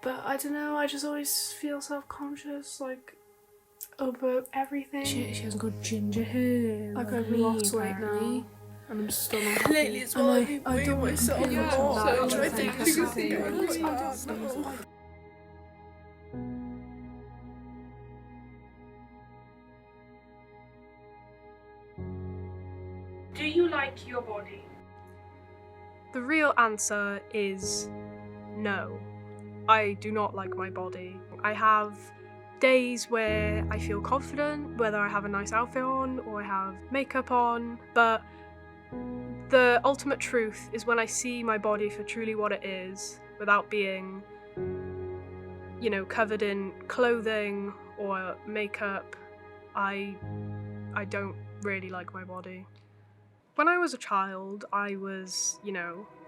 But I don't know, I just always feel self-conscious, like, over everything. She has got ginger hair. Like, I've lost weight now. And I'm still not happy. Lately as well, I've been weighing myself a lot, which I think is going quite bad. Do you like your body? The real answer is no. I do not like my body. I have days where I feel confident, whether I have a nice outfit on or I have makeup on, but the ultimate truth is when I see my body for truly what it is, without being, covered in clothing or makeup, I don't really like my body. When I was a child, I was,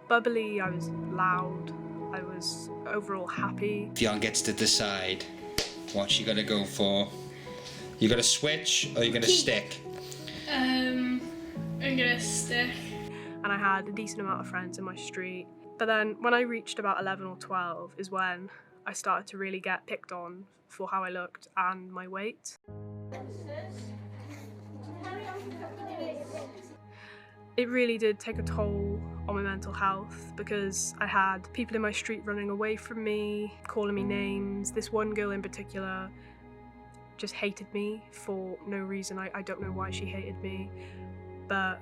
bubbly, I was loud, I was overall happy. Fionn gets to decide what she gotta go for. You gotta switch or you gonna stick? I'm gonna stick. And I had a decent amount of friends in my street. But then when I reached about 11 or 12 is when I started to really get picked on for how I looked and my weight. It really did take a toll on my mental health because I had people in my street running away from me, calling me names. This one girl in particular just hated me for no reason. I don't know why she hated me, but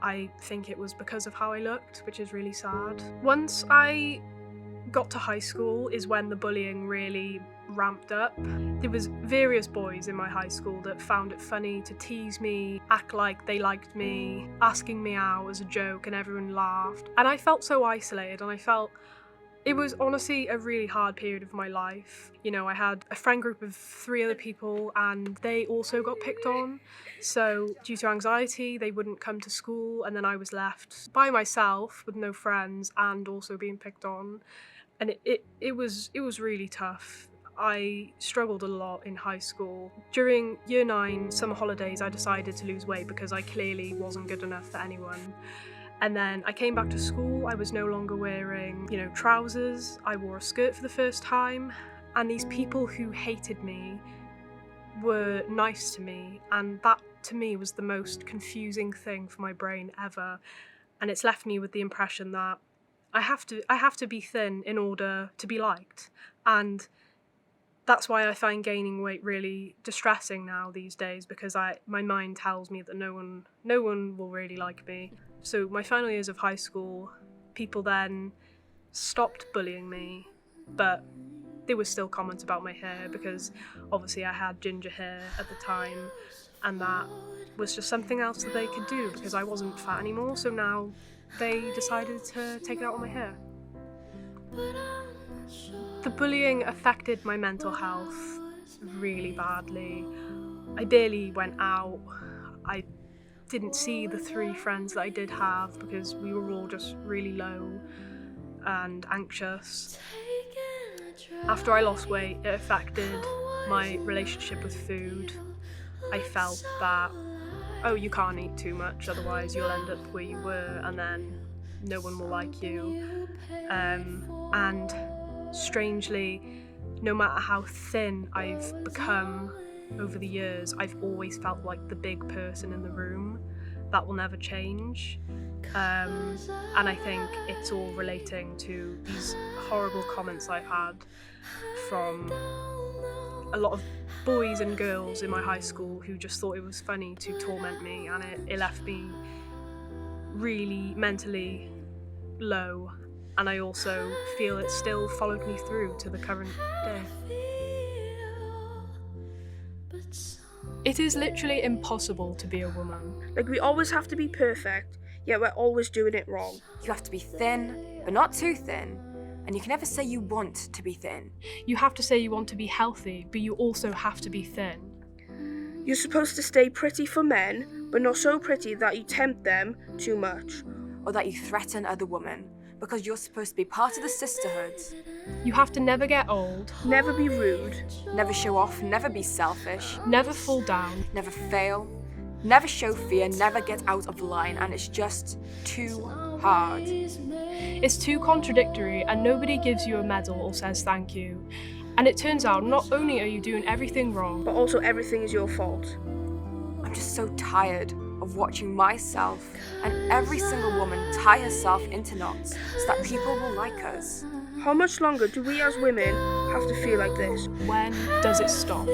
I think it was because of how I looked, which is really sad. Once I got to high school is when the bullying really ramped up. There was various boys in my high school that found it funny to tease me, act like they liked me, asking me out as a joke, and everyone laughed. And I felt so isolated, and it was honestly a really hard period of my life. I had a friend group of 3 other people and they also got picked on. So due to anxiety, they wouldn't come to school, and then I was left by myself with no friends and also being picked on. And it was really tough. I struggled a lot in high school. During year 9 summer holidays, I decided to lose weight because I clearly wasn't good enough for anyone. And then I came back to school, I was no longer wearing, trousers. I wore a skirt for the first time. And these people who hated me were nice to me. And that, to me, was the most confusing thing for my brain ever. And it's left me with the impression that I have to be thin in order to be liked. And that's why I find gaining weight really distressing now these days, because my mind tells me that no one will really like me. So my final years of high school, people then stopped bullying me, but there were still comments about my hair because obviously I had ginger hair at the time, and that was just something else that they could do because I wasn't fat anymore. So now they decided to take it out on my hair. The bullying affected my mental health really badly. I barely went out. I didn't see the 3 friends that I did have because we were all just really low and anxious. After I lost weight, it affected my relationship with food. I felt that, you can't eat too much, otherwise you'll end up where you were and then no one will like you. And strangely, no matter how thin I've become over the years, I've always felt like the big person in the room. That will never change. And I think it's all relating to these horrible comments I've had from a lot of boys and girls in my high school who just thought it was funny to torment me, and it left me really mentally low. And I also feel it still followed me through to the current day. It is literally impossible to be a woman. Like, we always have to be perfect, yet we're always doing it wrong. You have to be thin, but not too thin. And you can never say you want to be thin. You have to say you want to be healthy, but you also have to be thin. You're supposed to stay pretty for men, but not so pretty that you tempt them too much. Or that you threaten other women, because you're supposed to be part of the sisterhood. You have to never get old, Never be rude. Never show off, never be selfish, never fall down, never fail, never show fear, never get out of line, and it's just too hard. It's too contradictory and nobody gives you a medal or says thank you. And it turns out not only are you doing everything wrong, But also everything is your fault. I'm just so tired of watching myself and every single woman tie herself into knots so that people will like us. How much longer do we as women have to feel like this? when does it stop?